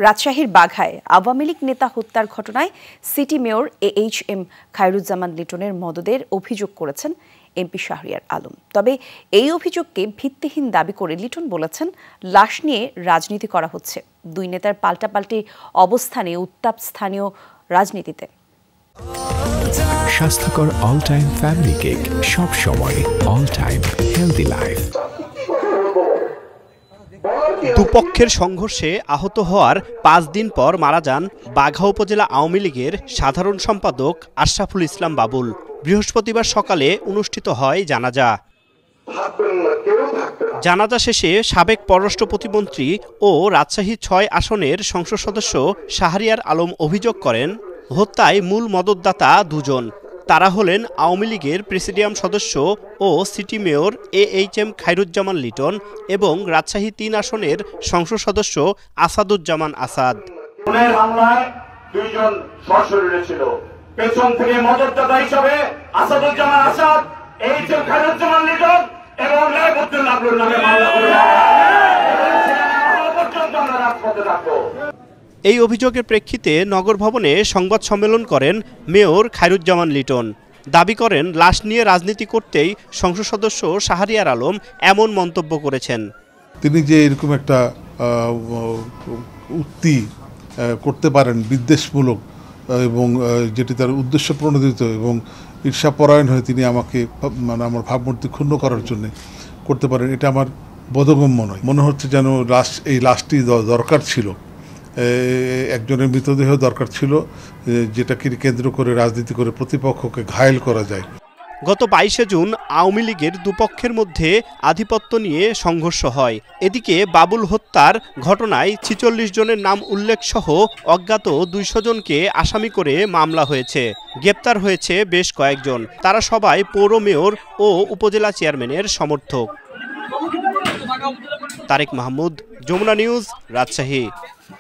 রাজশাহীর বাঘায় আওয়ামী লীগ নেতা হত্যার ঘটনায় সিটি মেয়র AHM খায়রুজ্জামান লিটনের মদদের অভিযোগ করেছেন এমপি শাহরিয়ার আলম। তবে এই অভিযোগকে ভিত্তিহীন দাবি করে লিটন বলেছেন, লাশ নিয়ে রাজনীতি করা হচ্ছে। দুই নেতার পাল্টাপাল্টি অবস্থানে উত্তাপ স্থানীয় রাজনীতিতে। স্বাস্থ্যকর অল টাইম ফ্যামিলি কেক, সব সময় অল টাইম হেলদি লাইফ। দুপক্ষের সংঘর্ষে আহত হওয়ার 5 দিন পর মারা যান বাঘা উপজেলা আওয়ামী লীগের সাধারণ সম্পাদক আশরাফুল ইসলাম বাবুল। বৃহস্পতিবার সকালে অনুষ্ঠিত হয় জানাজা। জানাজা শেষে সাবেক পররাষ্ট্র প্রতিমন্ত্রী ও রাজশাহী 6 আসনের সংসদ সদস্য শাহরিয়ার আলম অভিযোগ করেন, হত্যায় মূল মদতদাতা দুজন। তারা হলেন আওয়ামী লীগের প্রেসিডিয়াম সদস্য ও city mayor AHM Khairuzzaman Liton এবং রাজশাহী 3 আসনের সংসদ সদস্য আসাদুজ্জামান আসাদ। খুনের হামলায় দুইজন সশরীরে ছিল। পেছন থেকে মদতদাতা হিসেবে আসাদুজ্জামান আসাদ, AHM খায়রুজ্জামান লিটন এবং লাইবুদ্দিন আবদুল নামে মামলা করে আমরা রাজপথে থাকবো। এই অভিযোগের প্রেক্ষিতে নগর ভবনে সংবাদ সম্মেলন করেন মেয়র খায়রুজ্জামান লিটন। দাবি করেন, লাশ নিয়ে রাজনীতি করতেই সংসদ সদস্য শাহরিয়ার আলম এমন মন্তব্য করেছেন। তিনি যে এরকম একটা উক্তি করতে পারেন বিদ্বেষমূলক এবং যেটি তার উদ্দেশ্য প্রণোদিত এবং ঈর্ষাপরায়ণ হয়ে তিনি আমাকে আমার ভাবমূর্তি ক্ষুণ্ণ করার জন্য করতে পারেন, এটা আমার বোধগম্য নয়। মনে হচ্ছে যেন এই লাশটি দরকার ছিল, একজনের মৃতদেহ দরকার ছিল, যেটাকে কেন্দ্র করে রাজনীতি করে প্রতিপক্ষকে ঘায়েল করা যায়। গত 22শে জুন আওয়ামী লীগের দুপক্ষের মধ্যে আধিপত্য নিয়ে সংঘর্ষ হয়। এদিকে বাবুল হত্যার ঘটনায় 46 জনের নাম উল্লেখ সহ অজ্ঞাত 200 জনকে আসামি করে মামলা হয়েছে। গ্রেপ্তার হয়েছে বেশ কয়েকজন। তারা সবাই পৌর মেয়র ও উপজেলা চেয়ারম্যানের সমর্থক। তারেক মাহমুদ, যমুনা নিউজ, রাজশাহী।